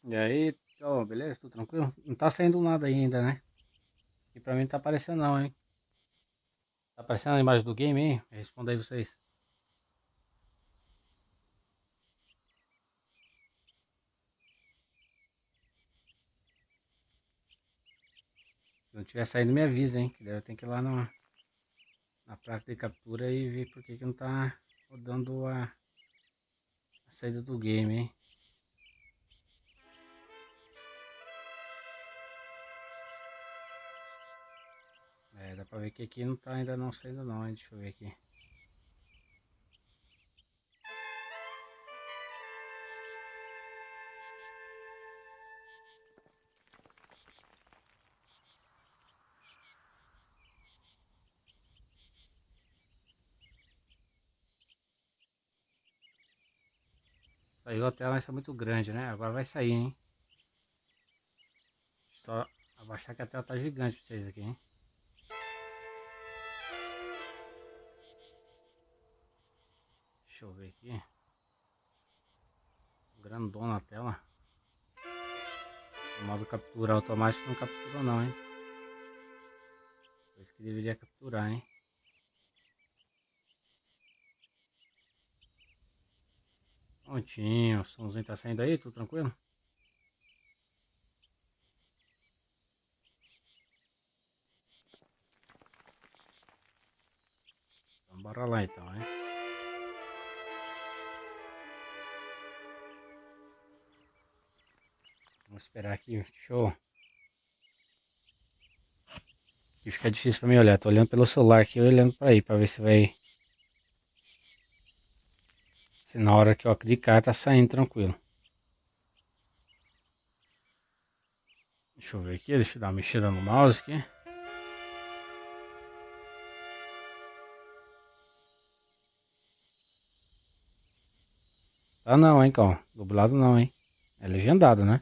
E aí, ô, beleza? Tudo tranquilo? Não tá saindo nada aí ainda, né? E pra mim não tá aparecendo não, hein? Tá aparecendo a imagem do game, hein? Responda aí vocês. Se não tiver saindo, me avisa, hein? Que daí eu tenho que ir lá na placa de captura e ver por que que não tá rodando a saída do game, hein? É, dá pra ver que aqui não tá ainda não saindo não, hein? Deixa eu ver aqui. Saiu a tela, mas é muito grande, né? Agora vai sair, hein? Só abaixar que a tela tá gigante pra vocês aqui, hein? Deixa eu ver aqui. Grandona a tela. O modo captura automático não capturou não, hein? Por isso que deveria capturar, hein? Prontinho, o somzinho tá saindo aí, tudo tranquilo? Então bora lá então, hein? Vamos esperar aqui, show. Aqui fica difícil pra mim olhar, tô olhando pelo celular aqui, olhando pra aí, pra ver se vai... Se na hora que eu clicar tá saindo tranquilo. Deixa eu ver aqui, deixa eu dar uma mexida no mouse aqui. Ah não, hein, calma. Dublado não, hein. É legendado, né?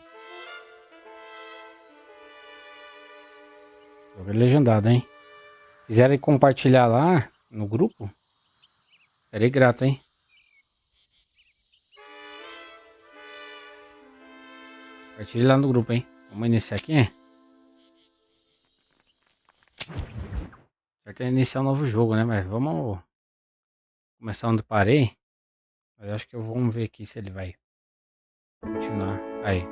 Jogo é legendado, hein. Quiserem compartilhar lá no grupo, serei grato, hein. Compartilhe lá no grupo, hein. Vamos iniciar aqui. Certo é iniciar um novo jogo, né? Mas vamos começar onde parei. Mas acho que eu vou ver aqui se ele vai continuar. Aí.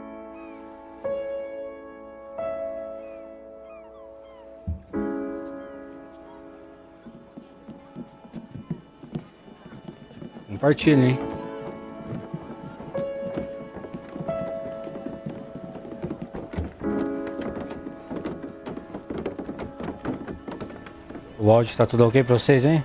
Compartilhe, hein? O áudio tá tudo ok pra vocês, hein?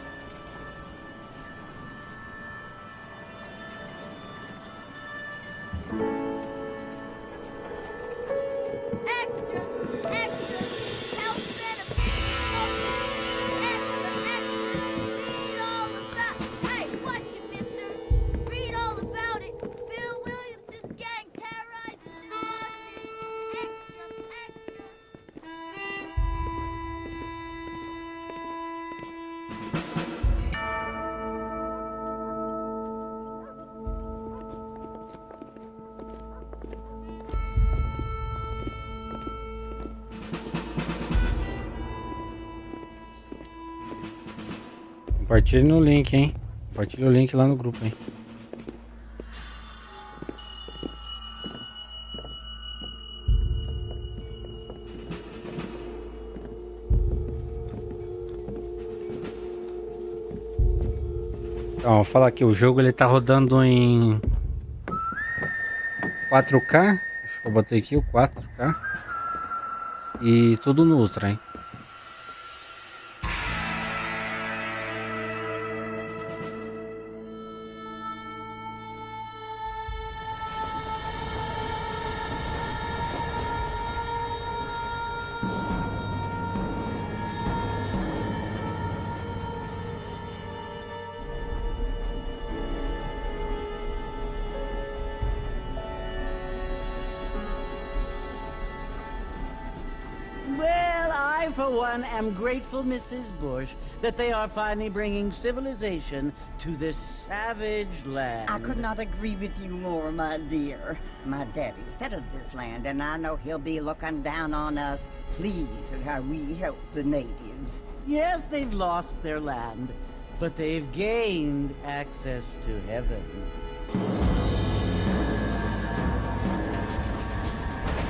Compartilhe no link, hein? Compartilhe o link lá no grupo, hein? Então, vou falar aqui, o jogo ele tá rodando em 4K. Acho que eu botei aqui o 4K. E tudo no Ultra, hein? Well, I, for one, am grateful, Mrs. Bush, that they are finally bringing civilization to this savage land. I could not agree with you more, my dear. My daddy settled this land, and I know he'll be looking down on us, pleased at how we help the natives. Yes, they've lost their land, but they've gained access to heaven.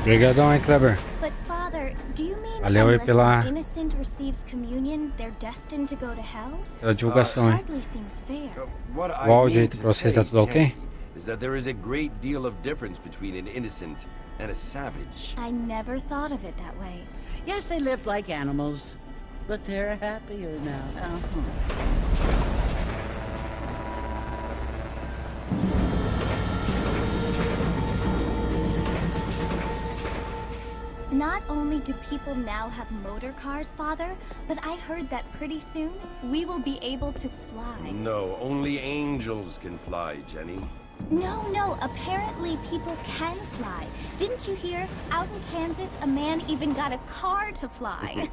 Obrigadão, hein, Kleber? But Father, do you mean Valeu aí unless pela- an innocent receives communion, they're destined to go to hell? Pela divulgação, hein? Hardly seems fair. What I O áudio aí mean pra to vocês, say, tá tudo ok? Jenny, is that there is a great deal of difference between an innocent and a savage. I never thought of it that way. Yes, they lived like animals, but they're happier now. Not only do people now have motor cars, Father, but I heard that pretty soon we will be able to fly. No, only angels can fly, Jenny. No, apparently people can fly. Didn't you hear? Out in Kansas, a man even got a car to fly.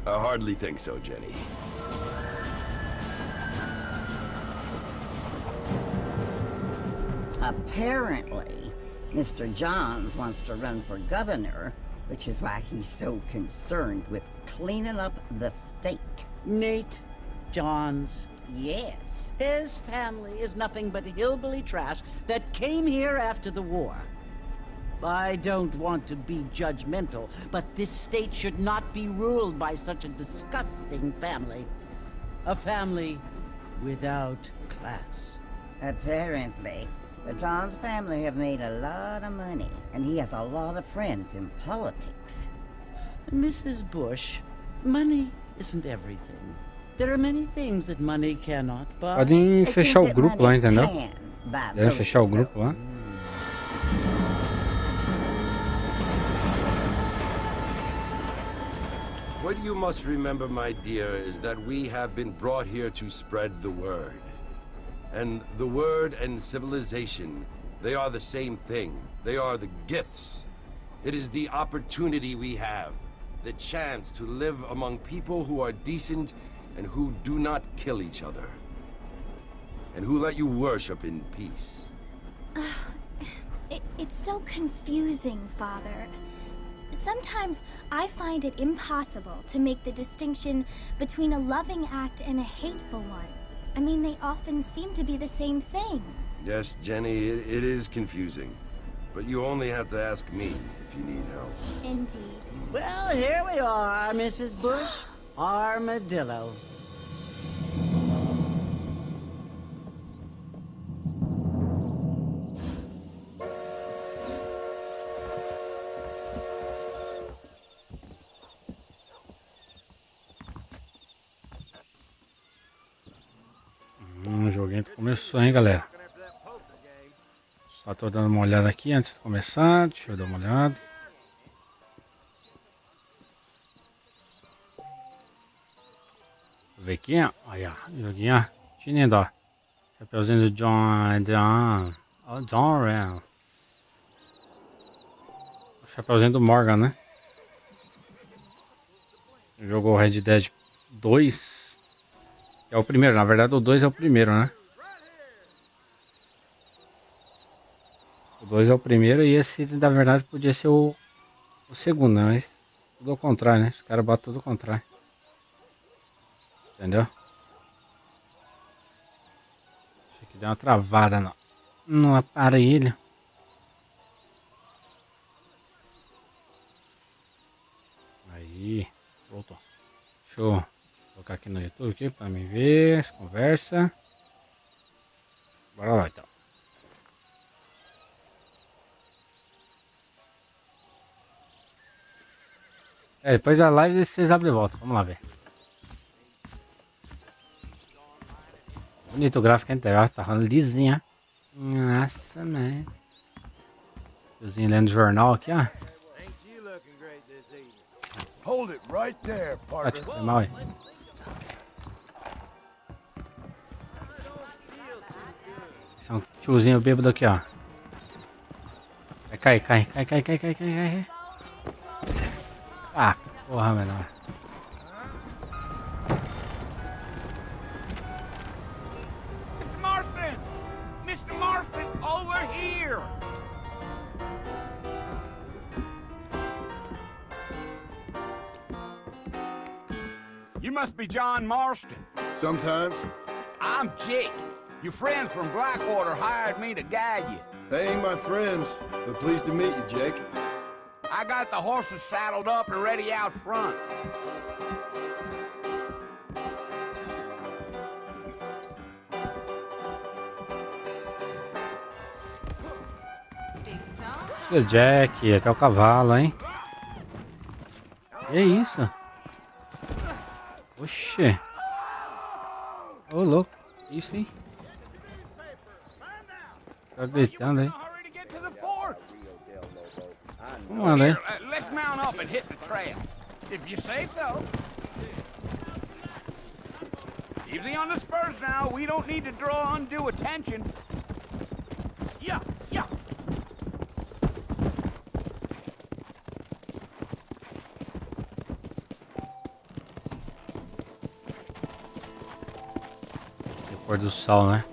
I hardly think so, Jenny. Apparently, Mr. Johns wants to run for governor, which is why he's so concerned with cleaning up the state. Nate Johns. Yes. His family is nothing but hillbilly trash that came here after the war. I don't want to be judgmental, but this state should not be ruled by such a disgusting family. A family without class. Apparently, the Johns family have made a lot of money, and he has a lot of friends in politics. Mrs. Bush, money isn't everything. There are many things that money cannot buy. Podem It fechar o seems that grupo lá, money entendeu? can buy Devem fechar o votes, grupo though. lá. What you must remember, my dear, is that we have been brought here to spread the word. And the word and civilization, they are the same thing. They are the gifts. It is the opportunity we have, the chance to live among people who are decent and who do not kill each other. And who let you worship in peace. It's so confusing, Father. Sometimes I find it impossible to make the distinction between a loving act and a hateful one. I mean, they often seem to be the same thing. Yes, Jenny, it is confusing. But you only have to ask me if you need help. Indeed. Well, here we are, Mrs. Bush. Armadillo. O joguinho começou, hein, galera? Só tô dando uma olhada aqui antes de começar. Deixa eu dar uma olhada. Ver aqui, ó. Olha, joguinho, ó. Lindo, ó. Chapeuzinho do John Ren. O chapeuzinho do Morgan, né? Jogou o Red Dead 2. É o primeiro, na verdade o 2 é o primeiro, né? O 2 é o primeiro e esse, na verdade, podia ser o segundo, né? Mas tudo ao contrário, né? Os caras batem tudo ao contrário. Entendeu? Acho que deu uma travada no aparelho. Aí, voltou. Deixa eu colocar aqui no YouTube aqui pra me ver, conversa. Bora lá então. Depois da live vocês abrem de volta. Vamos lá ver. Bonito o gráfico, hein? Tá rolando lisinha. Nossa, man. Tiozinho lendo jornal aqui, ó. Hold it right there, partner. Foi mal aí. Esse é um tiozinho bêbado aqui, ó. Cai. Ah, porra, menor. Mr. Marston, over here! You must be John Marston. Sometimes. I'm Jake. Your friends from Blackwater hired me to guide you. They ain't my friends, but pleased to meet you, Jake. I got the horses saddled up and ready out front. Seu Jack, até o cavalo, hein? Que isso? Oxê. Ô, louco. Isso, hein? Tá gritando aí. Vamos lá, hein? Let's mount up and hit the trail. If you say so. Easy on the spurs now. We don't need to draw undue attention. Yeah. Pôr do sol, né?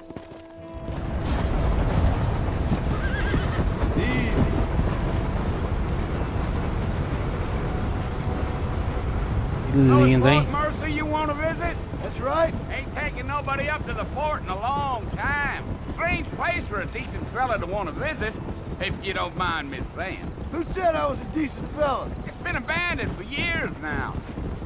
Que lindo, hein? Mercer, you want to visit? That's right. Ain't taking nobody up to the fort in a long time. Strange place for a decent fella to want to visit, if you don't mind me saying. Who said I was a decent fella? It's been abandoned for years now.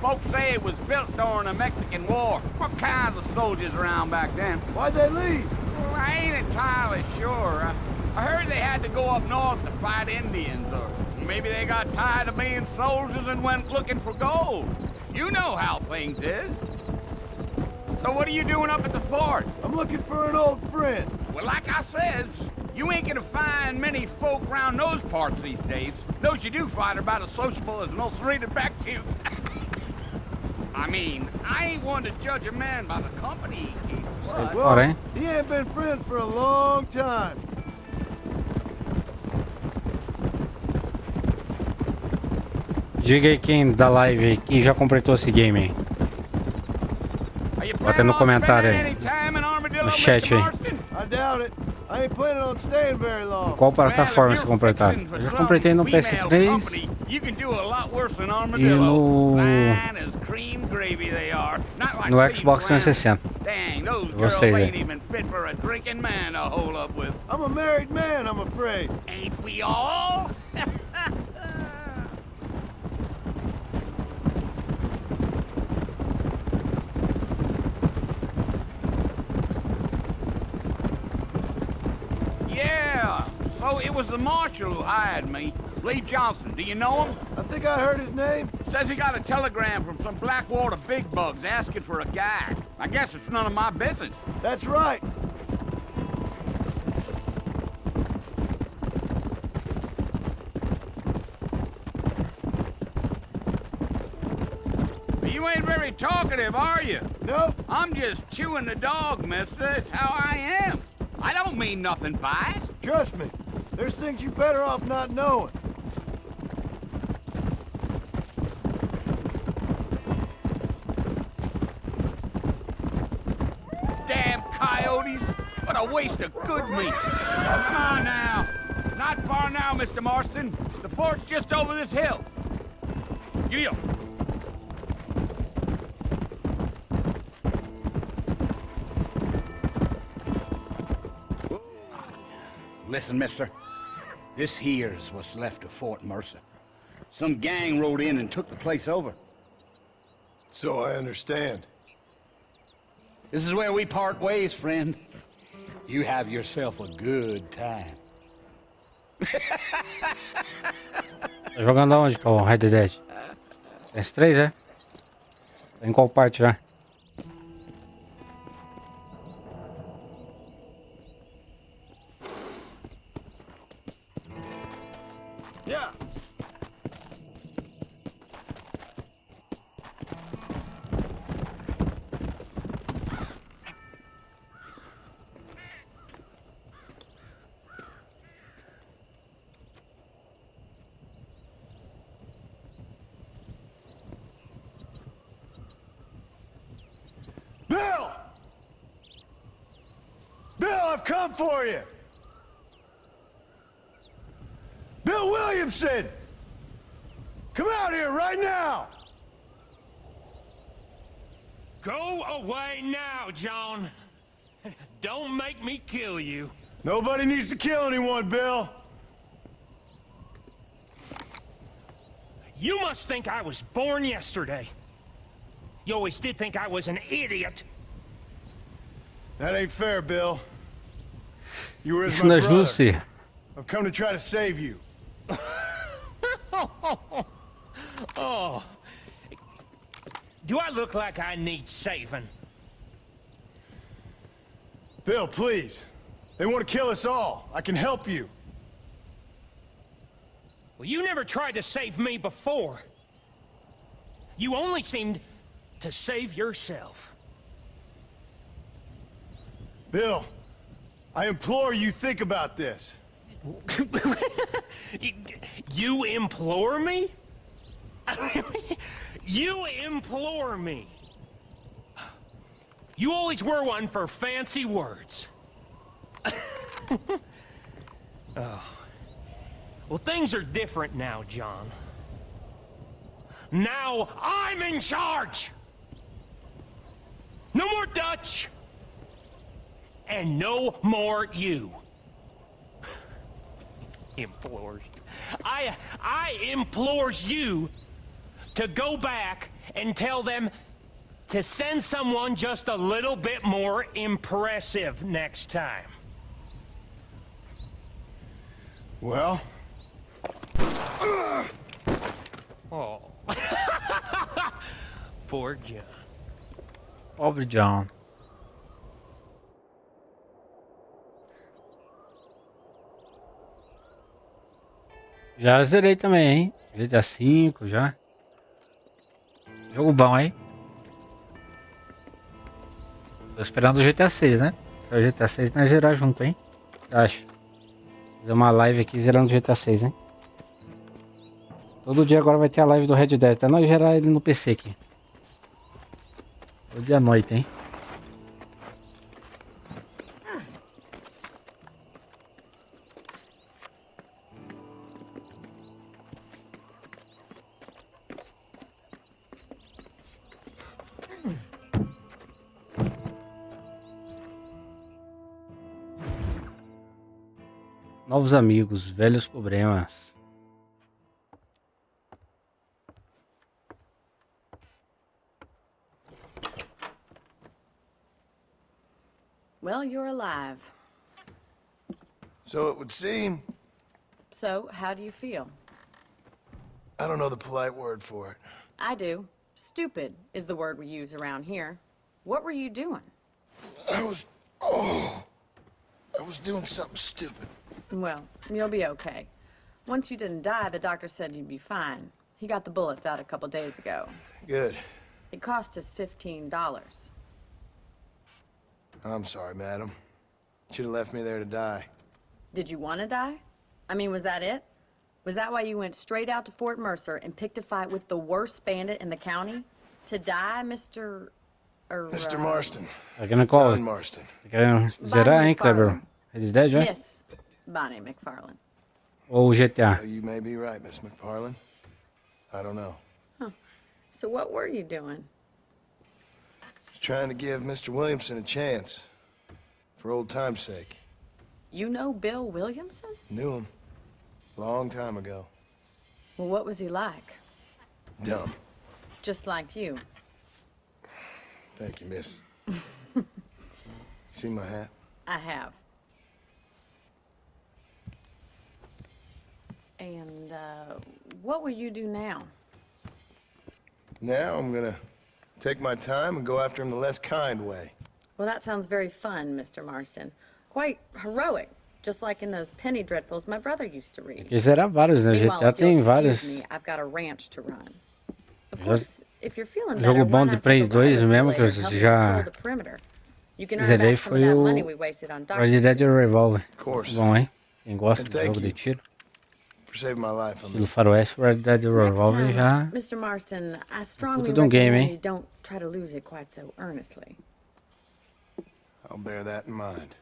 Folks say it was built during the Mexican War. What kinds of soldiers around back then? Why'd they leave? Well, I ain't entirely sure. I heard they had to go up north to fight Indians, or maybe they got tired of being soldiers and went looking for gold. You know how things is. So what are you doing up at the fort? I'm looking for an old friend. Well, like I says, you ain't gonna find many folk around those parts these days. Those you do find are about as sociable as an ulcerated back tooth. I mean, I ain't one to judge a man by the company he keeps. But... Well, he ain't been friends for a long time. Diga aí quem da live, quem já completou esse game aí. Bota no comentário aí. No chat aí. I doubt it. I ain't planning on staying very long. Qual plataforma você completar? Eu já completei no PS3 e no Xbox 360. Vocês aí. I'm a married man, I'm afraid. Ain't we all? So it was the marshal who hired me, Lee Johnson. Do you know him? I think I heard his name. Says he got a telegram from some Blackwater big bugs asking for a guide. I guess it's none of my business. That's right. You ain't very talkative, are you? Nope. I'm just chewing the dog, mister. It's how I am. I don't mean nothing by it. Trust me. There's things you're better off not knowing. Damn coyotes! What a waste of good meat! Oh, come on now! Not far now, Mr. Marston. The fort's just over this hill. Giddy up! Listen, mister. This here's what's left of Fort Mercer. Some gang rode in and took the place over. So I understand. This is where we part ways, friend. You have yourself a good time. Tá jogando aonde com o Red Dead? PS3, é? Tá em qual parte já? Yeah. Bill! Bill, I've come for you! Bill Williamson! Come out here right now! Go away now, John. Don't make me kill you. Nobody needs to kill anyone, Bill. You must think I was born yesterday. You always did think I was an idiot. That ain't fair, Bill. You were as Isso my não é brother. justo. I've come to try to save you. Oh. Do I look like I need saving? Bill, please. They want to kill us all. I can help you. Well, you never tried to save me before. You only seemed to save yourself. Bill, I implore you think about this. You implore me? You implore me. You always were one for fancy words. Oh. Well, things are different now, John. Now I'm in charge! No more Dutch! And no more you. Implores. I implores you to go back and tell them to send someone just a little bit more impressive next time. Well? Oh. Poor John. Pobre John. Já zerei também, hein? GTA V já. Jogo bom, hein? Tô esperando o GTA 6, né? Se é o GTA 6, nós zerar junto, hein? Acho. Fazer uma live aqui zerando o GTA 6, hein? Todo dia agora vai ter a live do Red Dead. Até nós gerar ele no PC aqui. Todo dia à noite, hein? Novos amigos, velhos problemas. Well, you're alive. So it would seem. So, how do you feel? I don't know the polite word for it. I do. Stupid is the word we use around here. What were you doing? I was doing something stupid. Well, you'll be okay. Once you didn't die, the doctor said you'd be fine. He got the bullets out a couple days ago. Good. It cost us $15. I'm sorry, madam. Should have left me there to die. Did you want to die? I mean, was that it? Was that why you went straight out to Fort Mercer and picked a fight with the worst bandit in the county? To die, Mr. Mr. Marston. Tá querendo qual? John Marston. Tá querendo zerar, hein, Kleber? Red Dead já? Miss Bonnie McFarlane. Ou o GTA? You may be right, Miss McFarlane. I don't know. Huh. So what were you doing? Just trying to give Mr. Williamson a chance. For old time's sake. You know Bill Williamson? Knew him. Long time ago. Well, what was he like? Dumb. Just like you. Thank you, miss. See my hat? I have. And, what will you do now? Now I'm gonna take my time and go after him the less kind way. Well, that sounds very fun, Mr. Marston. Quite heroic, just like in those penny dreadfuls my brother used to read. Porque será vários, né? Meanwhile, GTA if you'll tem excuse vários. me, I've got a ranch to run. Of Já- course, if you're feeling Jogo better, bom why de not Play take a ride 2 with me mesmo, que later eu and help já patrol the perimeter? You can earn zerei back some of foi that o money we wasted on Red doctors. Dead Revolver. Of course. Bom, hein? Quem gosta And de thank jogo de you. tiro, For saving my life, I mean. estilo faroeste, Red Dead Next Revolver time, já... Mr. Marston, I strongly puta de um game, recommend hein? you don't try to lose it quite so earnestly. I'll bear that in mind.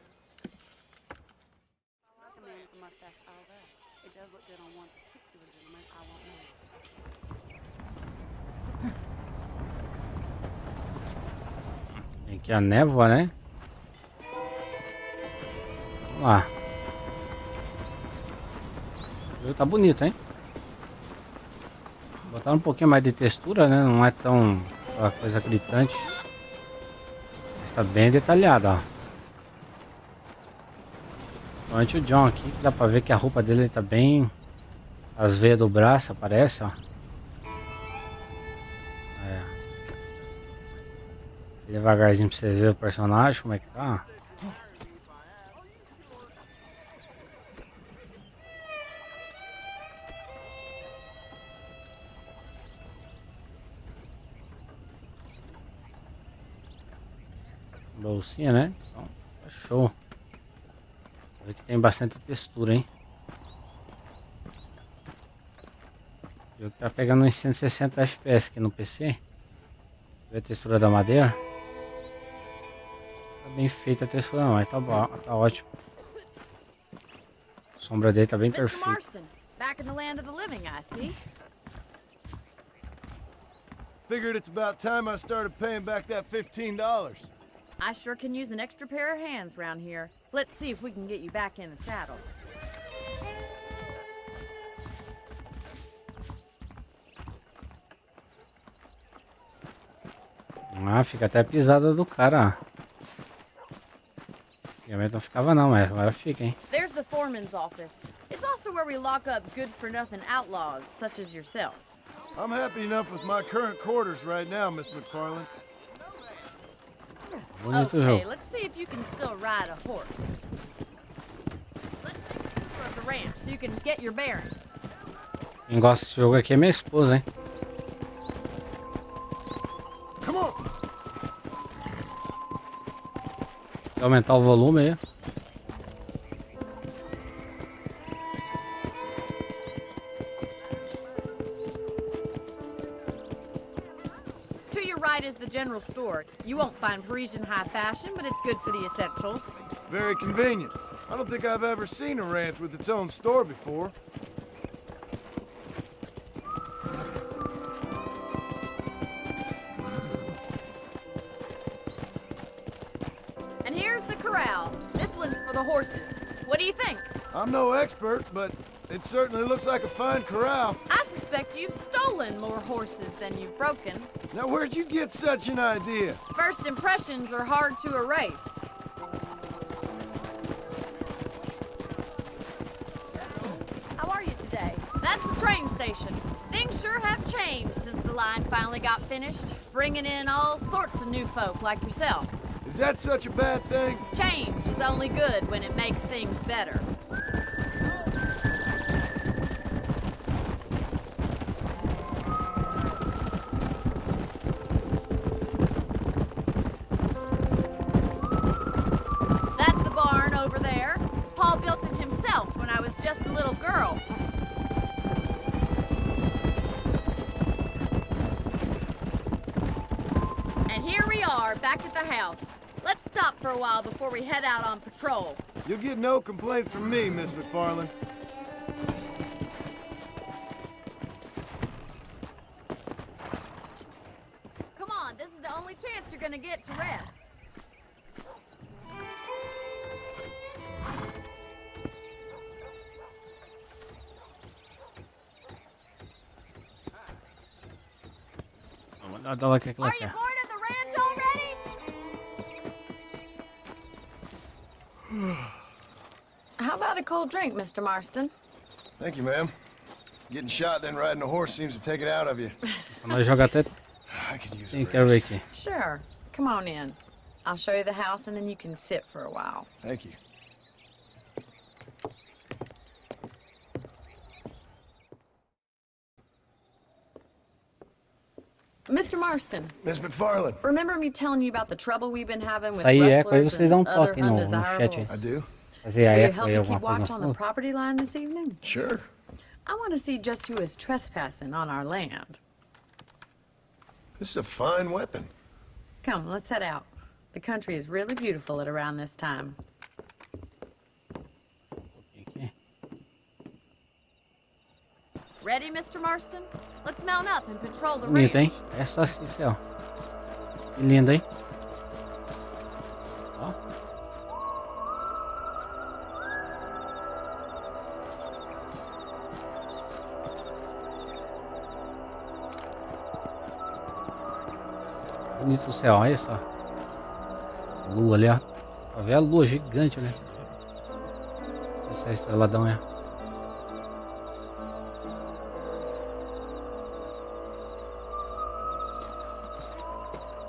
Tem aqui a névoa, né? Vamos lá. O jogo tá bonito, hein? Botaram um pouquinho mais de textura, né? Não é tão aquela coisa gritante. Mas tá bem detalhado, ó. Principalmente o John aqui, que dá pra ver que a roupa dele tá bem... As veias do braço aparece, ó. É. Devagarzinho pra vocês verem o personagem, como é que tá. Bolsinha, né? Então, tá show. Vê que tem bastante textura, hein? O jogo tá pegando uns 160 FPS aqui no PC. Vê a textura da madeira. Tá bem feita a textura, não, mas tá bom, tá ótimo. A sombra dele tá bem Mr. perfeita. Marston, back in the land of the living, I see. Figured it's about time I started paying back that $15. I sure can use an extra pair of hands round here. Let's see if we can get you back in the saddle. Ah, fica até a pisada do cara, ó. Antigamente não ficava não, mas agora fica, hein? There's the foreman's office. It's also where we lock up good-for-nothing outlaws, such as yourself. I'm happy enough with my current quarters right now, Miss McFarland. Bonito Okay, jogo. let's see if you can still ride a horse. Let's take a tour of the ranch so you can get your bearings. Quem gosta desse jogo aqui é minha esposa, hein? Come on! Vou aumentar o volume aí. To your right is the general store. You won't find Parisian high fashion, but it's good for the essentials. Very convenient. I don't think I've ever seen a ranch with its own store before. And here's the corral. This one's for the horses. What do you think? I'm no expert, but it certainly looks like a fine corral. I suspect you've stolen more horses than you've broken. Now, where'd you get such an idea? First impressions are hard to erase. How are you today? That's the train station. Things sure have changed since the line finally got finished, bringing in all sorts of new folk like yourself. Is that such a bad thing? Change is only good when it makes things better. That's the barn over there. Paul built it himself when I was just a little girl. And here we are, back at the house. Let's stop for a while before we head out on patrol. You'll get no complaint from me, Miss McFarland. Come on, this is the only chance you're gonna get to rest. Vamos dar uma que ela Are you quer. bored of the ranch already? How about a cold drink, Mr. Marston? Thank you, ma'am. Getting shot, then riding a horse seems to take it out of you. Nós joga até. I could use a Quem quer ver rest. aqui? Sure. Come on in. I'll show you the house, and then you can sit for a while. Thank you. Mr. Marston, Miss McFarland. remember me telling you about the trouble we've been having with Isso aí é, aí rustlers você dá and other toque no chat. undesirables? I do. Fazer a Will you eco help aí, me alguma keep coisa watch on the assim. property line this evening? Sure. I want to see just who is trespassing on our land. This is a fine weapon. Come, let's head out. The country is really beautiful at around this time. Aqui. Ready, Mr. Marston? Let's mount up and patrol the Bonito, hein? range. É só assim, céu. Que lindo, hein? Ó. Bonito o céu, olha só. Lua ali, ó. Pra ver a lua gigante, né? Não sei se é estreladão, é.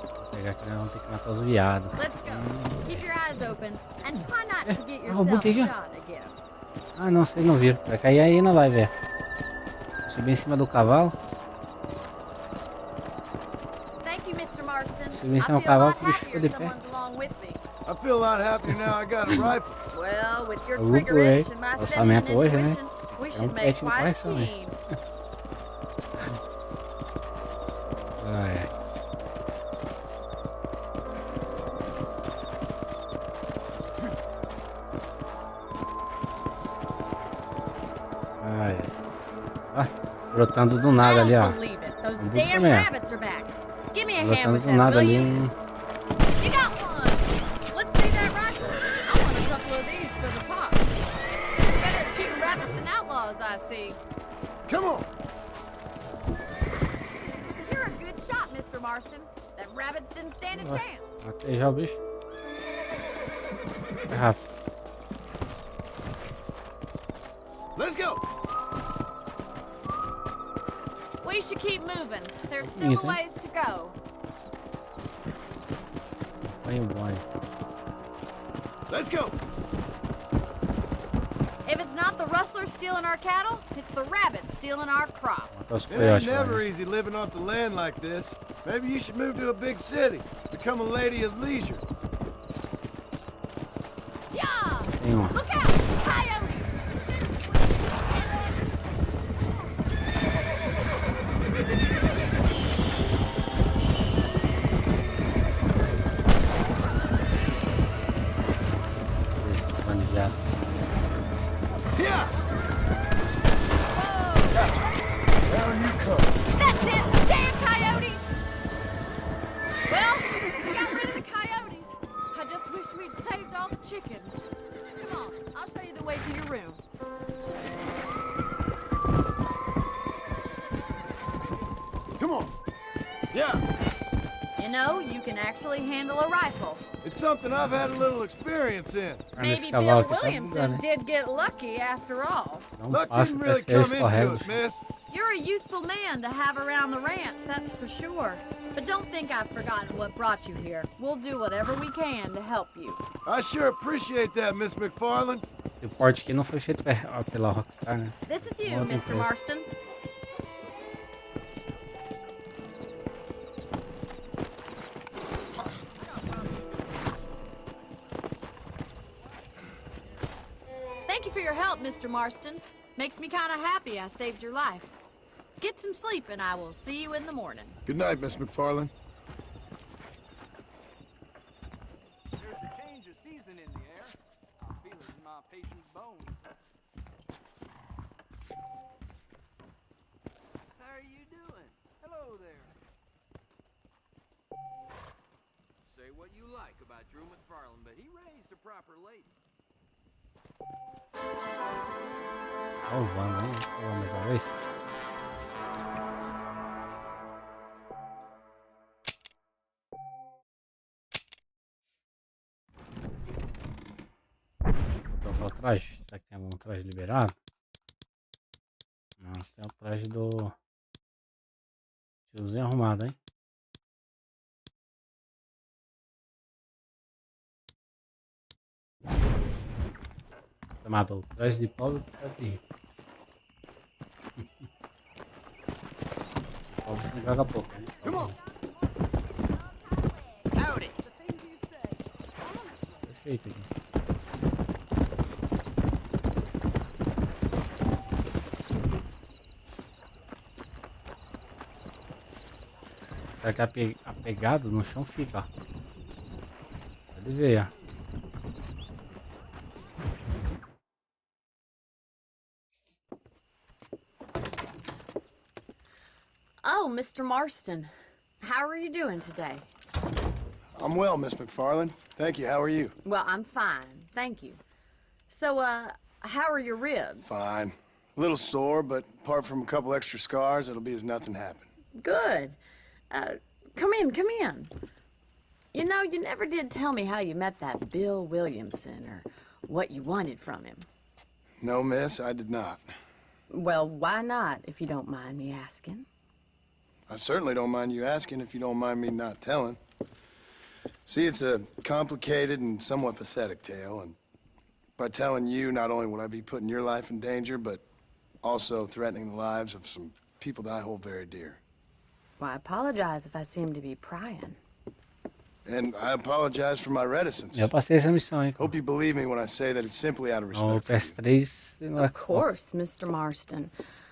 Vou pegar aqui, nós vamos ter que matar os viados. Let's go. Keep your eyes open and try not to get roubou yourself aqui, já? shot again. Ah, não, vocês não viram. Vai cair aí na live, é. Subir em cima do cavalo. Thank you, Mr. Marston. Subir em I cima do feel a cavalo lot que o bicho happier ficou de pé. someone's along with me. I feel a lot happier now I got a rifle. Well, with your Eu trigger procurei. itch and my feminine Orçamento hoje, né? intuition, we É should make pet de quite a correção, né? team. Ah, é. Ah, é. Ah, brotando do I nada ali, ó. don't believe it. Those Vamos damn também, ó. rabbits are back. Give me a hand Brotando with do that, nada will ali. you? You got one. Let's see that rifle. I want a couple of these for the pot. You're better at shooting rabbits than outlaws, I see. Come on. You're a good shot, Mr. Marston. That rabbits didn't stand a Ué, chance. matei já o bicho. É rápido. Let's go. We should keep moving. There's Tá still a bonito, hein? ways to go. Vai embora. Let's go. If it's not the rustlers stealing our cattle, it's the rabbits stealing our crops. Matar os It ain't coiotes. never Vai. easy living off the land like this. Maybe you should move to a big city. Become a lady of leisure. Yeah! Tem uma. Look out! Coyotes! Bandizado. Yeah. Down you come. That's it! Damn coyotes! Well, we got rid of the coyotes. I just wish we'd saved all the chickens. Come on, I'll show you the way to your room. Come on. Yeah. You know, you can actually handle a rifle. It's something I've had a little experience in. Ah, nesse Maybe cavalo Bill aqui tá bugando, Williamson né? did get lucky after all. Não Luck passa, didn't parece really que ele come escorrega. into it, miss. You're a useful man to have around the ranch, that's for sure. But don't think I've forgotten what brought you here. We'll do whatever we can to help you. I sure appreciate that, Miss McFarland. O porte aqui não foi feito pela Rockstar, né? This is you, Outra Mr. empresa. Marston. Thank you for your help, Mr. Marston. Makes me kind of happy I saved your life. Get some sleep and I will see you in the morning. Good night, Miss McFarland. There's a change of season in the air. I feel it in my patient's bones. How are you doing? Hello there. Say what you like about Drew McFarland, but he raised a proper lady. Olha o vamos, hein? Vamos mais uma vez. traje? Será que tem algum traje liberado? Nossa, tem o traje do tiozinho arrumado, hein? Chamado traje de pobre e traje de rico. Pobre não joga pouco, né? Howdy. Perfeito aqui. Será que a pegada no chão fica? Ó. Pode ver, ó. Oh, Mr. Marston. How are you doing today? I'm well, Miss McFarland. Thank you. How are you? Well, I'm fine, thank you. So, how are your ribs? Fine. A little sore, but apart from a couple extra scars, it'll be as nothing happened. Good. Come in, come in. You know, you never did tell me how you met that Bill Williamson or what you wanted from him. No, miss, I did not. Well, why not, if you don't mind me asking? I certainly don't mind you asking if you don't mind me not telling. See, it's a complicated and somewhat pathetic tale, and by telling you, not only would I be putting your life in danger, but also threatening the lives of some people that I hold very dear. Well, I apologize if I seem to be prying. And I apologize for my reticence. Eu passei essa missão, hein? Hope you believe me when I say that it's simply out of O respect for you. PS3 Of course, Mr. Marston.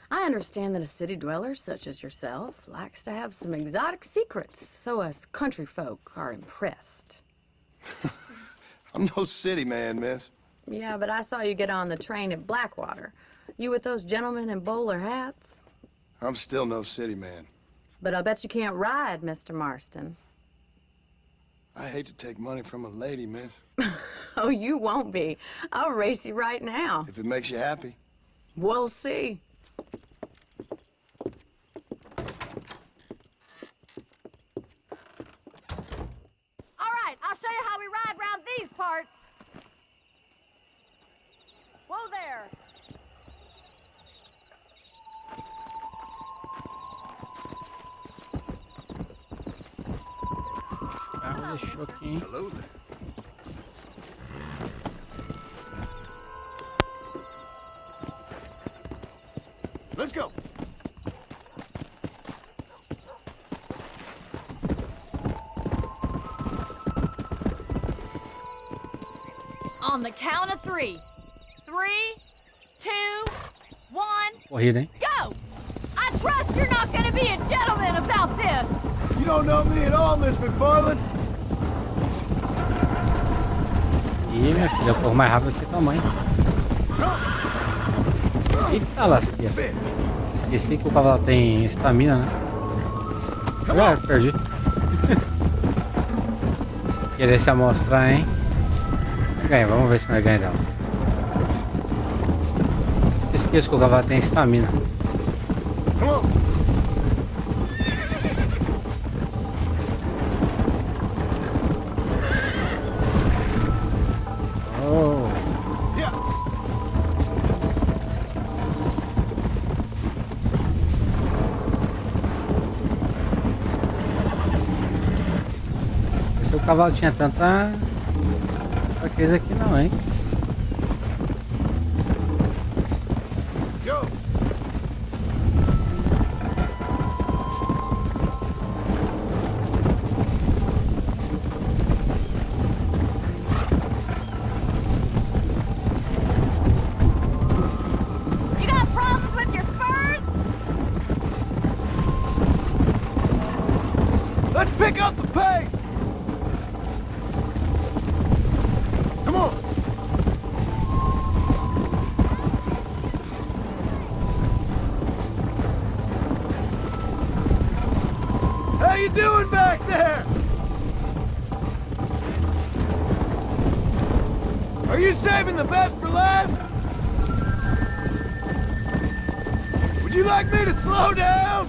I understand that a city dweller such as yourself likes to have some exotic secrets, so us country folk are impressed. I'm no city man, miss. Yeah, but I saw you get on the train at Blackwater. You with those gentlemen in bowler hats? I'm still no city man. But I'll bet you can't ride, Mr. Marston. I hate to take money from a lady, miss. Oh, you won't be. I'll race you right now. If it makes you happy. We'll see. All right, I'll show you how we ride round these parts. Whoa there. carro deixou aqui, hein? Hello there. Let's go. On the count of 3. 3, 2, 1, Corrida, hein? go! I trust you're not gonna be a gentleman about this! You don't know me at all, Miss McFarland. Ih, minha filha, eu corro mais rápido que tua mãe. Eita lasqueira. Esqueci que o cavalo tem estamina, né? Ah, perdi. Querer se amostrar, hein? Ganha, vamos ver se nós ganhamos dela. Esqueço que o cavalo tem estamina. Oh. Se o cavalo tinha tanta fraqueza aqui não, hein? You got problems with your spurs? Let's pick up the pace. Come on. How you doing back there? Are you saving the best for last? Would you like me to slow down?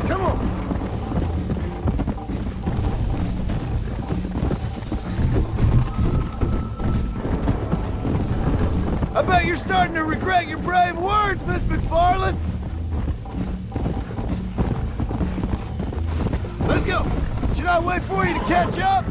Come on. I bet you're starting to regret your brave words, Miss McFarland. Let's go. Should I wait for you to catch up?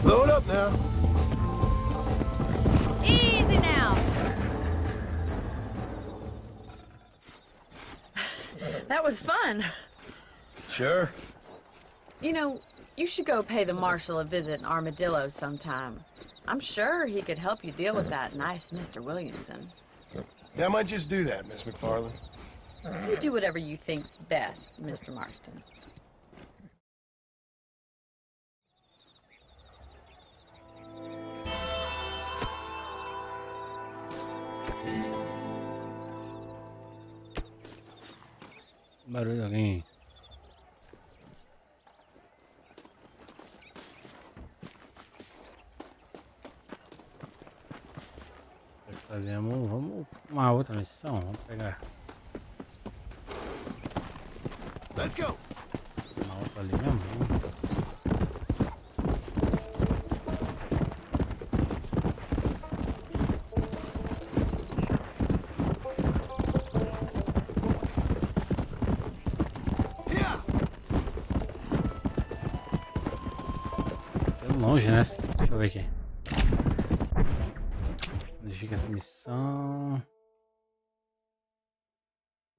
Load up now. Easy now. That was fun. Sure. You know, you should go pay the marshal a visit in Armadillo sometime. I'm sure he could help you deal with that nice Mr. Williamson. Yeah, I might just do that, Miss McFarland. You do whatever you think's best, Mr. Marston. Barulho de alguém. Fazemos, vamos uma outra missão, vamos pegar Let's go. uma outra ali mesmo. Yeah. Pelo longe, né? Deixa eu ver aqui. Onde fica essa missão?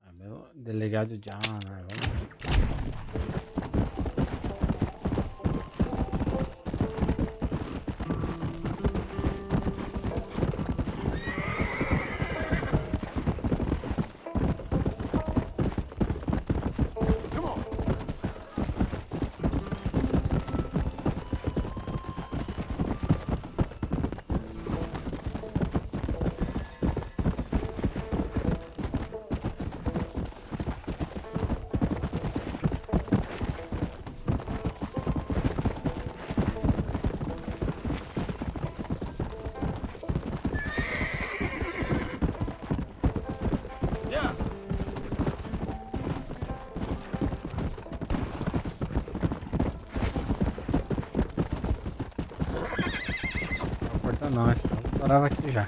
Ah, meu delegado John, né? Vamos. Come on. Yeah. Não importa não, senão eu parava aqui já.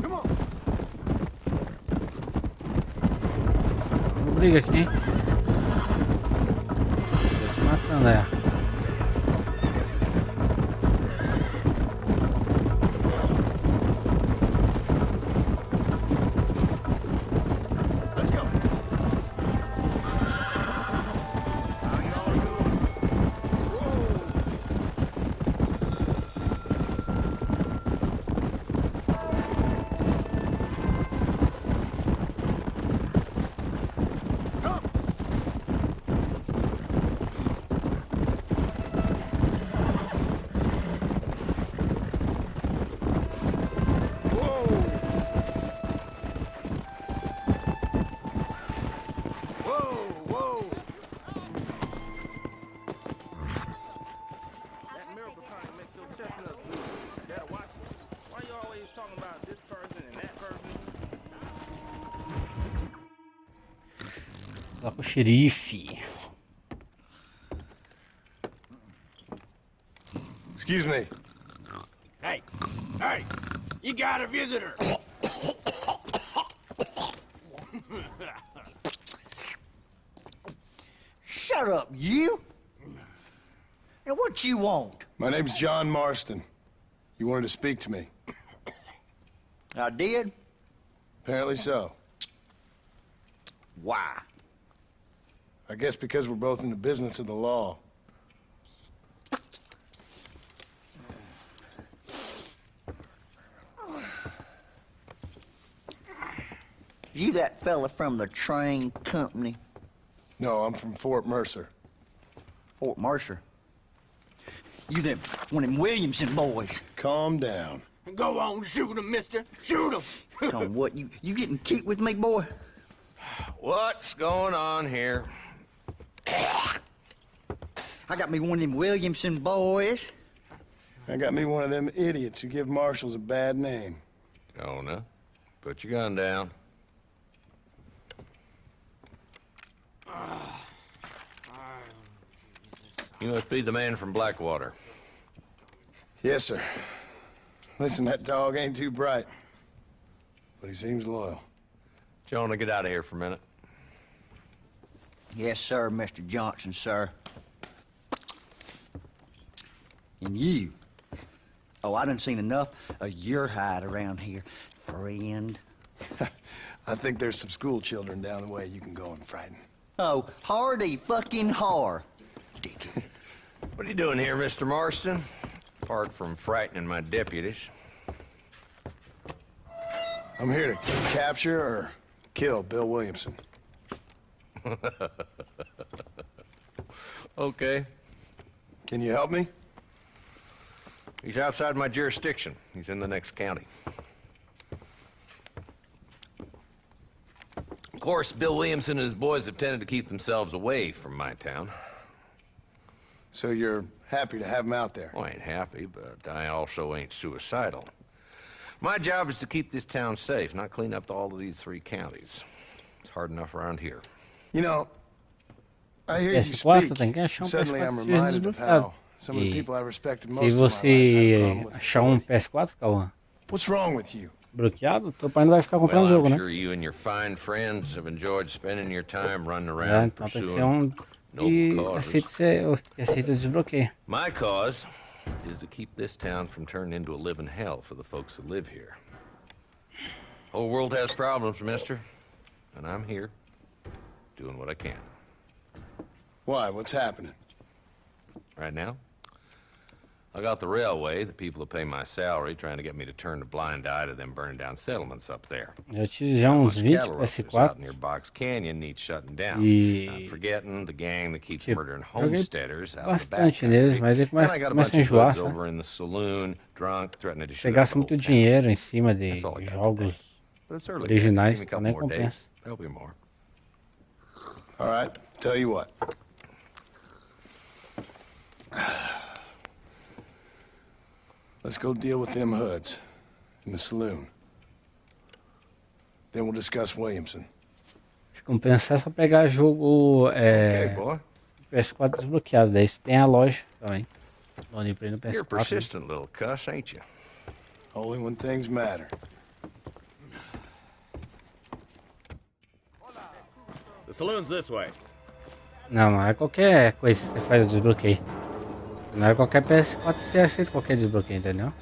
Come on. Não briga aqui, hein? Tô se matando aí. Let's go. Come. Whoa. Whoa. That miracle kind of makes your chestnuts blue. You better watch it. Why you always talking about this person and that person? Lá pro xerife. Excuse me. Hey, you got a visitor. Shut up, you! And what you want? My name's John Marston. You wanted to speak to me. I did? Apparently so. Why? I guess because we're both in the business of the law. You that fella from the train company? No, I'm from Fort Mercer. Fort Mercer? You them, one of them Williamson boys. Calm down. Go on, shoot him, mister. Shoot him. Come on, what, you getting cute with me, boy? What's going on here? I got me one of them Williamson boys. I got me one of them idiots who give marshals a bad name. Jonah, put your gun down. You must be the man from Blackwater. Yes, sir. Listen, that dog ain't too bright, but he seems loyal. Jonah, get out of here for a minute. Yes, sir, Mr. Johnson, sir. And you. Oh, I done seen enough of your hide around here, friend. I think there's some school children down the way you can go and frighten. Oh, hardy fucking har. Dickhead. What are you doing here, Mr. Marston? Apart from frightening my deputies. I'm here to capture or kill Bill Williamson. Okay. Can you help me? He's outside my jurisdiction. He's in the next county. Of course, Bill Williamson and his boys have tended to keep themselves away from my town. So you're happy to have him out there? Well, I ain't happy, but I also ain't suicidal. My job is to keep this town safe, not clean up all of these 3 counties. It's hard enough around here. You know, I hear you PS4 speak. tem que achar Suddenly I'm PS4 reminded of how desbloqueado. some of the people I respected Se most in my life had a problem você with achar authority. PS4, Cauã, What's wrong with you? bloqueado, teu pai não vai ficar Well, comprando jogo, I'm né? sure you and your fine friends have enjoyed spending your time running É, around então tem que ser pursuing que noble aceita, causes. que aceita o desbloqueio. My cause is to keep this town from turning into a living hell for the folks who live here. Whole world has problems, mister, and I'm here doing what I can. Why? What's happening? Right now, I got the railway, the people who pay my salary, trying to get me to turn a blind eye to them burning down settlements up there. Já tive já uns 20 Cattle rustlers out near PS4 Box Canyon need shutting down. E- Not forgetting the gang that keeps Tipo, murdering joguei homesteaders out in the bastante neles, backcountry. mas ele And I got a bunch começa a of enjoar, hoods sabe? over in the saloon, drunk, threatening to Você shoot up gasta the muito whole town. dinheiro em cima de That's all I got jogos today. But it's early. originais, Give me a então couple nem more days. compensa. There'll be more. All right, tell you what. Let's go deal with them hoods in the saloon. Then we'll discuss Williamson. Se compensar é só pegar jogo Okay, boy. PS4 desbloqueado. Daí você tem a loja também. Onde pra ir no You're a PS4. persistent little cuss, ain't you? Only when things matter. The saloon's this way. Não, não é qualquer coisa que você faz o desbloqueio. Não é qualquer PS4 que você aceita qualquer desbloqueio, entendeu?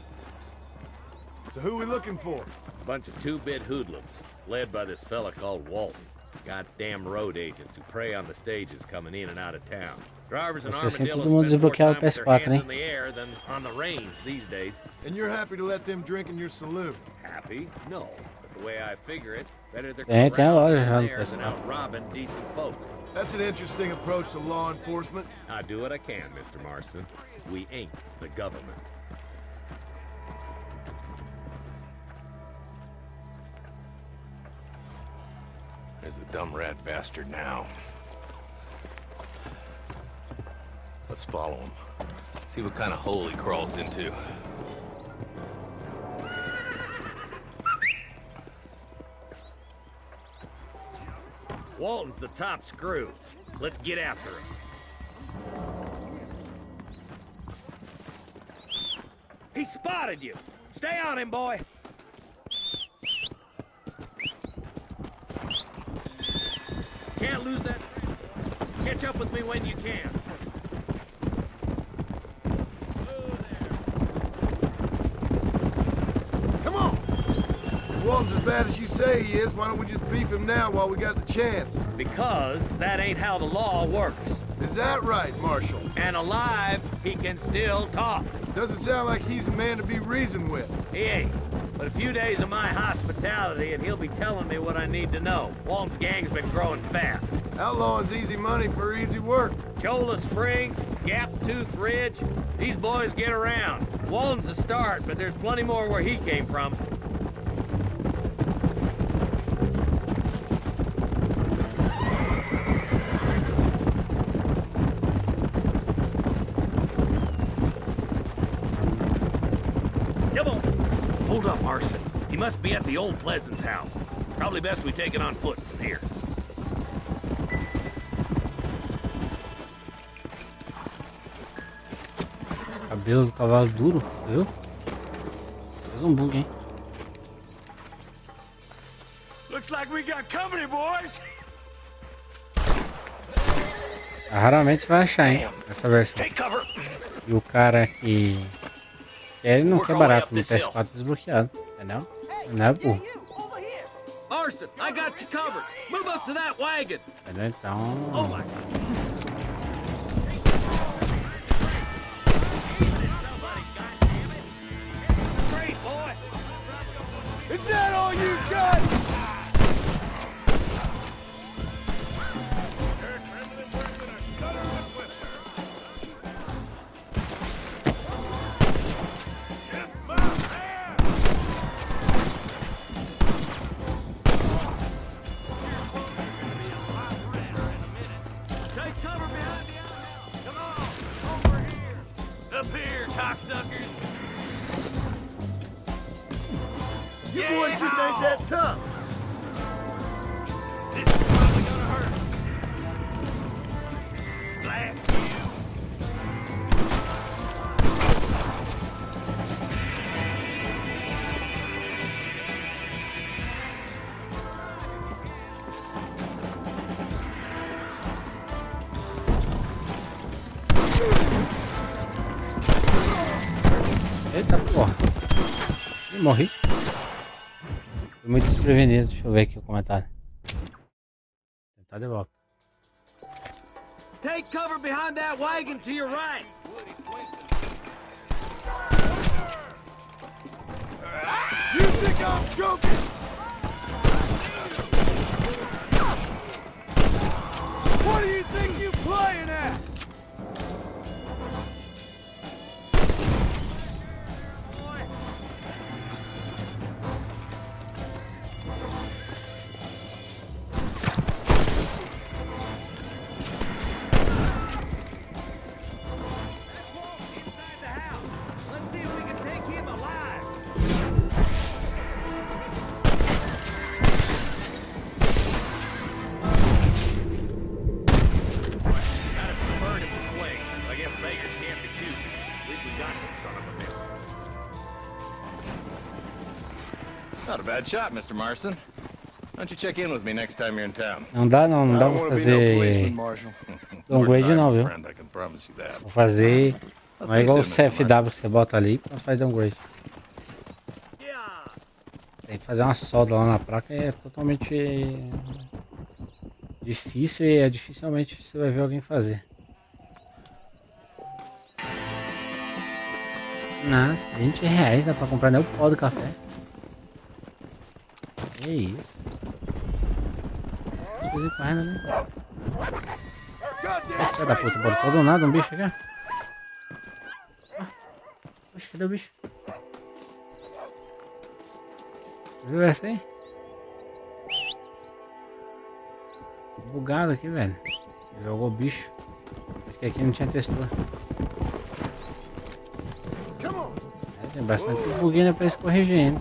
So who we looking for? A bunch of 2-bit hoodlums, led by this fella called Walton. Goddamn road agents who prey on the stages coming in and out of town. Drivers and Você sempre armadillos todo mundo spend more desbloqueado time with their PS4, hands hein? in the air than on the range these days. And you're happy to let them drink in your saloon? Happy? No. But the way I figure it, better they're Tem a loja já carousing no there than PS4. out robbing decent folk. That's an interesting approach to law enforcement. I do what I can, Mr. Marston. We ain't the government. There's the dumb rat bastard now. Let's follow him. See what kind of hole he crawls into. Walton's the top screw. Let's get after him. He spotted you. Stay on him, boy. Can't lose that. Catch up with me when you can. Come on! If Walton's as bad as you say he is, why don't we just beef him now while we got the chance? Because that ain't how the law works. Is that right, Marshal? And alive, he can still talk. Doesn't sound like he's a man to be reasoned with. He ain't. But a few days of my hospitality and he'll be telling me what I need to know. Walton's gang's been growing fast. Outlawing's easy money for easy work. Cholla Springs, Gap Tooth Ridge. These boys get around. Walden's the start, but there's plenty more where he came from. Come on. Hold up, Marston. He must be at the old Pleasance house. Probably best we take it on foot from here. Cabelo do cavalo duro, viu? Fez um bug, hein? Looks like we got company, boys. Raramente vai achar, hein? Essa versão. Take cover. E o cara que quer, ele não quer barato no PS4 desbloqueado, entendeu? Não é burro. Marston, I got you covered. Move up to that wagon. Entendeu? Então. Oh my. Great boy. Is that all you got? Take cover behind the outhouse. Come on, over here. Up here, cocksuckers. You boys just ain't that tough. This is probably gonna hurt. Blast you. Eita porra. Ih, morri. Fui muito desprevenido. Deixa eu ver aqui o comentário. Tentar de volta. Take cover behind that wagon to your right. You think I'm joking? What do you think you playing at? Inside the house. Let's see if we can take him alive. I'd have preferred him this way. I guess beggars can't be choosers. At least we got this son of a bitch. Not a bad shot, Mr. Marston. Why don't you check in with me next time you're in town? Não dá não, não I dá don't pra want to be no policeman, fazer Marshal. downgrade não, viu? Friend, I can promise you that. Vou fazer. Não é igual o Let's face it, Mr. CFW que você bota ali, mas faz downgrade. Yeah. Tem que fazer uma solda lá na placa, é totalmente difícil e é dificilmente você vai ver alguém fazer. Nossa, R$20 dá pra comprar nem o pó do café. Que isso? Deixa eu correndo ali. Filha da puta, botou do nada um bicho aqui. Oxe, cadê o bicho? Viu essa aí? Bugado aqui, velho. Jogou o bicho. Acho que aqui não tinha textura. É, tem bastante buguinho pra eles corrigirem.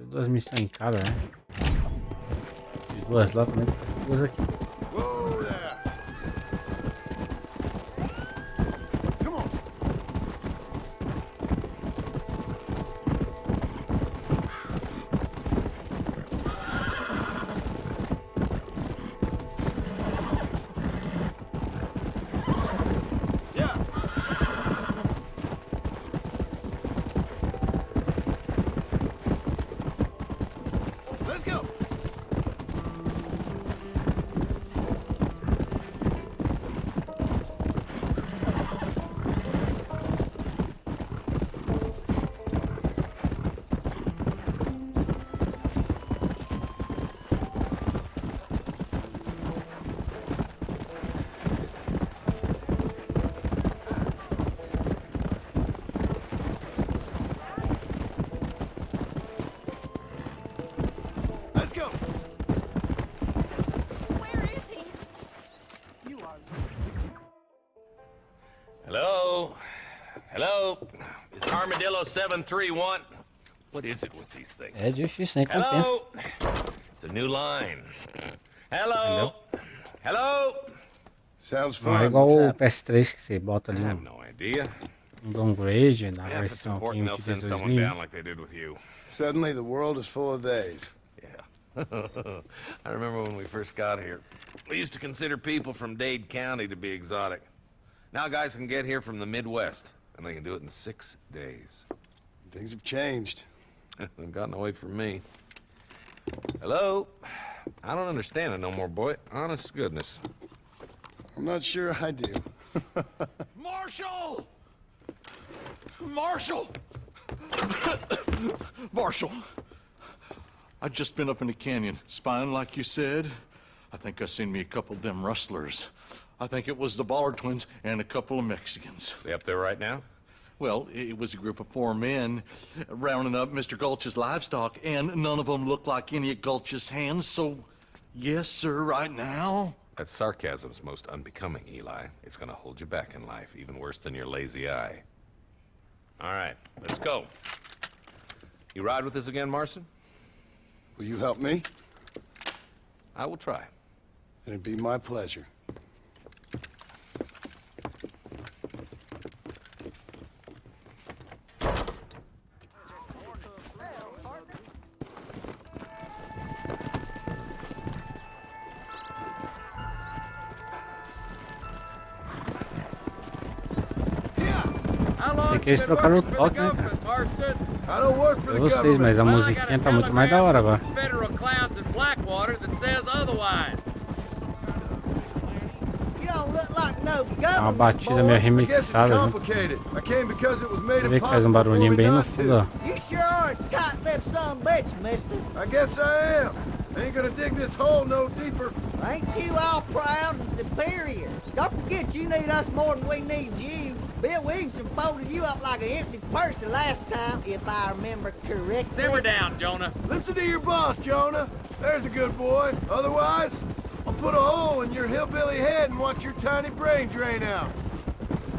Duas missões em cada, né? Fiz duas lá também, duas aqui. 00731. What is it with these things? É difícil, nem compensa. Hello? It's a new line. Hello? Hello? Sounds Não é fun. igual What's o happening? PS3 que você bota ali I have no idea. downgrade na Yeah, if it's versão important, they'll send someone 5.2.2. down like they did with you. Suddenly, the world is full of days. Yeah. I remember when we first got here. We used to consider people from Dade County to be exotic. Now guys can get here from the Midwest, and they can do it in 6 days. Things have changed. They've gotten away from me. Hello? I don't understand it no more, boy. Honest to goodness. I'm not sure I do. Marshal! Marshal! Marshal! I've just been up in the canyon, spying like you said. I think I seen me a couple of them rustlers. I think it was the Ballard twins and a couple of Mexicans. They up there right now? Well, it was a group of 4 men rounding up Mr. Gulch's livestock, and none of them looked like any of Gulch's hands, so yes, sir, right now. That sarcasm's most unbecoming, Eli. It's gonna hold you back in life, even worse than your lazy eye. All right, let's go. You ride with us again, Marston? Will you help me? I will try. It'd be my pleasure. Sei que eles trocaram o toque, né, cara? I don't work for Pra the vocês, mas a government. musiquinha tá muito mais da hora agora. Federal clowns in Blackwater that says otherwise. You don't look like no É uma government, batida meio I guess it's remixada junto. complicated. I came because it was made Você vê que faz um impossible for barulhinho me bem no not fundo, ó. to. You sure are a tight-lipped son of a bitch, mister. I guess I am. I ain't gonna dig this hole no deeper. Ain't you all proud and superior? Don't forget you need us more than we need you. Bill Williamson folded you up like an empty person last time, if I remember correctly. Simmer down, Jonah. Listen to your boss, Jonah. There's a good boy. Otherwise, I'll put a hole in your hillbilly head and watch your tiny brain drain out.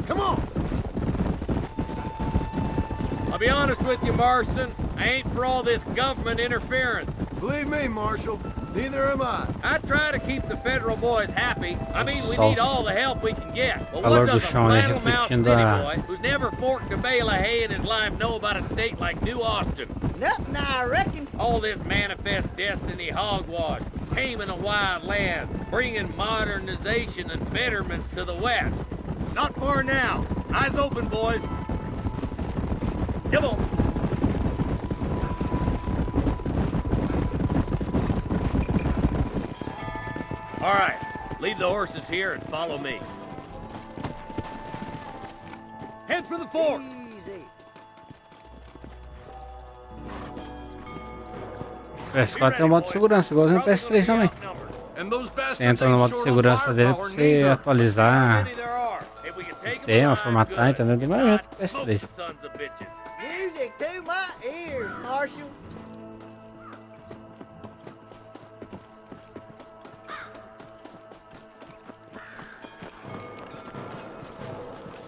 Come on. I'll be honest with you, Marston. I ain't for all this government interference. Believe me, Marshal, neither am I. I try to keep the federal boys happy. I mean, we Sol. need all the help we can get. But Calor what do does a chão, né? flannel-mouthed city Refletindo boy who's never forked a bale of hay in his life know about a state like New Austin? Nothing, I reckon. All this manifest destiny hogwash, taming a wild land, bringing modernization and betterments to the West. Not far now. Eyes open, boys. Come on. All right, leave the horses here and follow me. Head for the fort. Easy. PS4 tem o modo de segurança, igualzinho no PS3 também. Você entra no modo de segurança dele pra você atualizar o sistema, formatar, entendeu? De mais jeito que o PS3. Music to my ears, Marshal.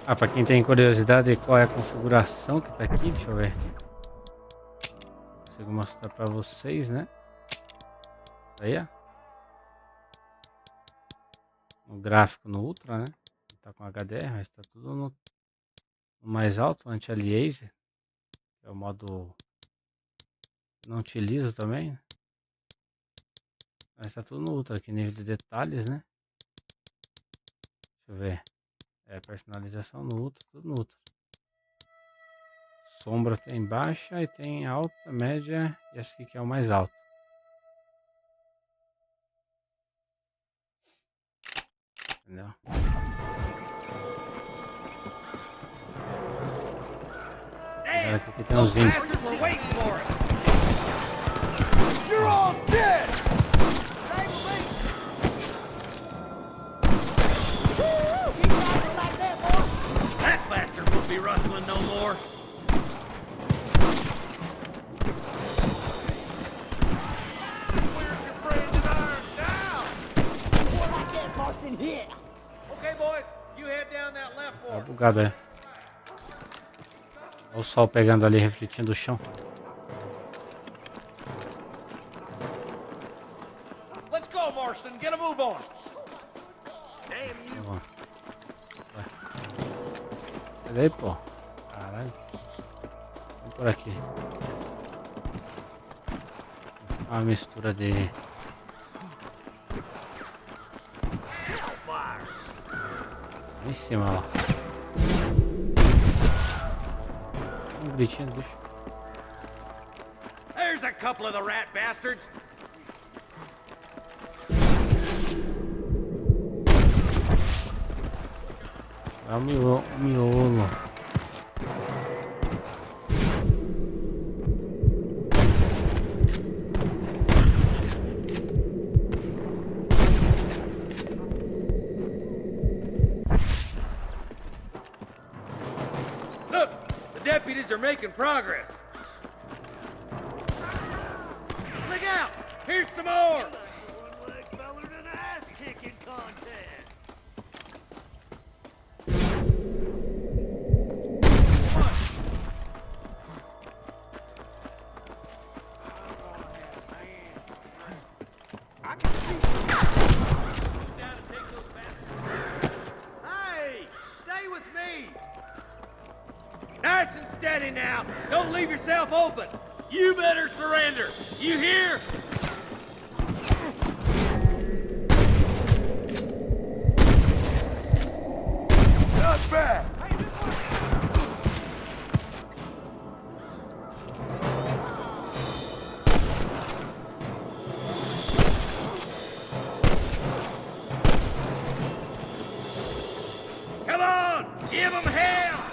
Ah, pra quem tem curiosidade qual é a configuração que tá aqui, deixa eu ver. Consigo mostrar pra vocês, né? Aí, ó. O gráfico no Ultra, né? Tá com HDR, mas tá tudo no mais alto, anti-aliasing. É o modo que não utilizo também. Mas tá tudo no Ultra aqui, nível de detalhes, né? Deixa eu ver. É, personalização no Ultra, tudo no Ultra. Sombra tem baixa e tem alta, média e esse aqui que é o mais alto. Entendeu? Agora aqui tem uns índios. You're all dead! That bastard won't be rustling no more. Okay, boys, you head down that left Tá fork. bugado, é. Olha o sol pegando ali, refletindo o chão. Let's go, Marston. Get a move on. Damn you. Tá bom. Cadê aí, pô? Caralho. Vem por aqui. Uma mistura de... Em cima, ó. Um gritinho do bicho. There's a couple of the rat bastards. É o miolo. Look, the deputies are making progress. Look out! Here's some more! Hey! Stay with me! Nice and steady now. Don't leave yourself open. You better surrender. You hear? Not bad. Come on, give them hell.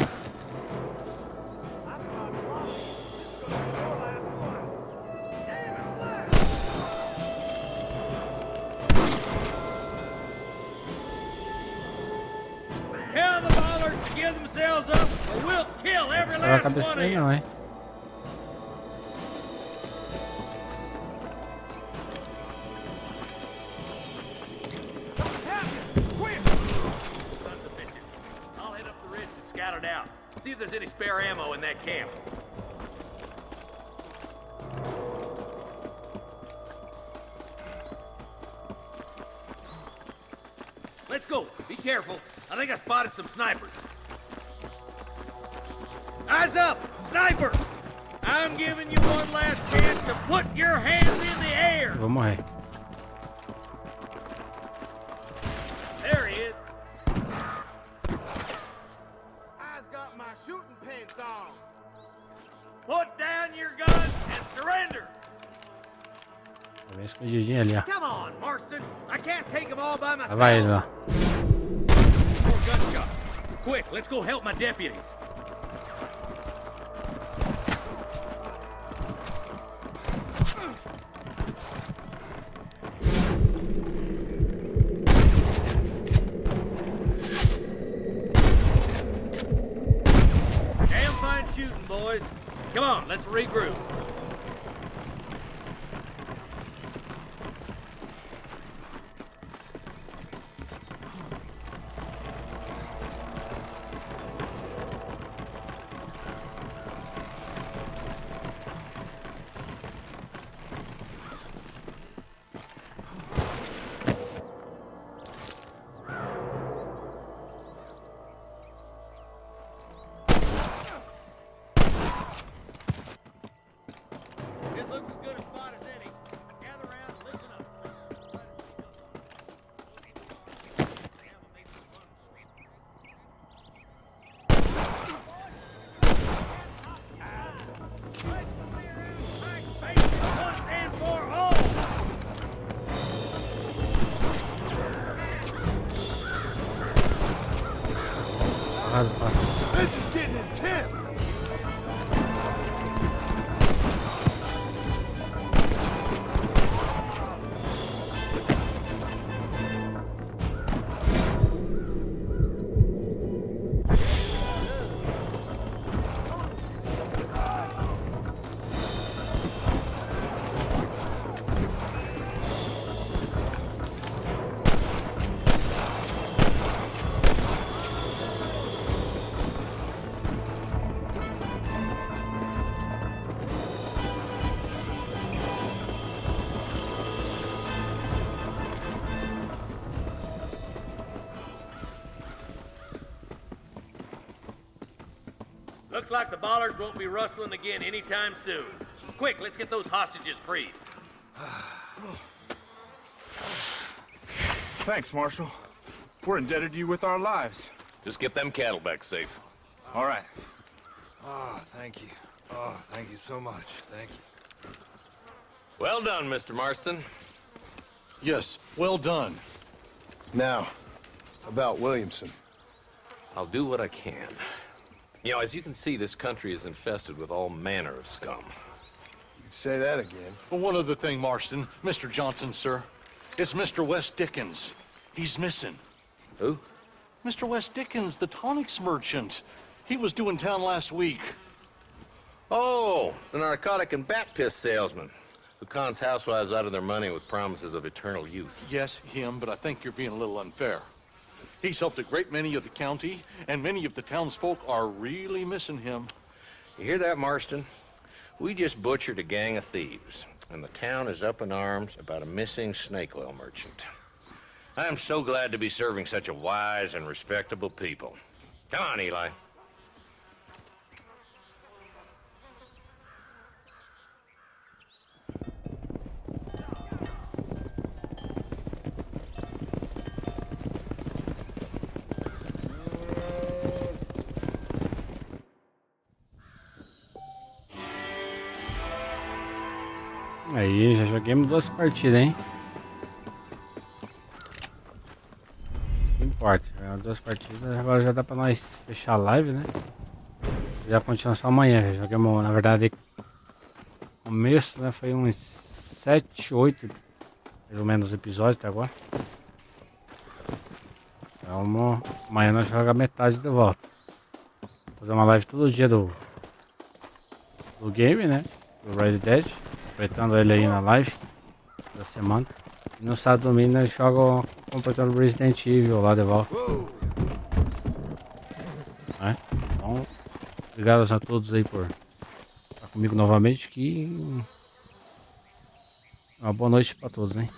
Tell the bollards to give themselves up, or we'll kill every Não vai a last cabeça one of dele you. não, hein? Sons of bitches. I'll head up the ridge to scout it out. See if there's any spare ammo in that camp. Let's go. Be careful. I think I spotted some snipers. Eyes up! Sniper! I'm giving you one last chance to put your hands in the air! Eu vou morrer. There he is. I've got my shooting pants on. Put down your gun and surrender. Tá bem escondidinho ali, ó. Come on, Marston. I can't take them all by Lá myself. vai ele, ó. More gunshots. Quick, let's go help my deputies. Damn fine shooting, boys. Come on, let's regroup. This looks as good a spot as any. Gather around and listen up. Once and for all. Parado, passa. This is getting intense. Looks like the bollards won't be rustling again anytime soon. Quick, let's get those hostages freed. Thanks, Marshal. We're indebted to you with our lives. Just get them cattle back safe. All right. Oh, thank you. Oh, thank you so much. Thank you. Well done, Mr. Marston. Yes, well done. Now, about Williamson. I'll do what I can. You know, as you can see, this country is infested with all manner of scum. You could say that again. Well, one other thing, Marston. Mr. Johnson, sir. It's Mr. West Dickens. He's missing. Who? Mr. West Dickens, the tonics merchant. He was due in town last week. Oh, the narcotic and bat piss salesman who cons housewives out of their money with promises of eternal youth. Yes, him, but I think you're being a little unfair. He's helped a great many of the county, and many of the townsfolk are really missing him. You hear that, Marston? We just butchered a gang of thieves, and the town is up in arms about a missing snake oil merchant. I am so glad to be serving such a wise and respectable people. Come on, Eli. Aí, já joguemos 2 partidas, hein? Não importa, 2 partidas, agora já dá pra nós fechar a live, né? Já continua só amanhã, já joguemos, na verdade, começo, né? Foi uns 7, 8, mais ou menos, episódios até agora. Então, amanhã nós jogamos metade de volta. Vou fazer uma live todo dia do game, né? Do Red Dead. Completando ele aí na live da semana. E no sábado e domingo nós jogamos completando Resident Evil lá de volta. Então, obrigado a todos aí por estar comigo novamente. Que uma boa noite para todos, hein?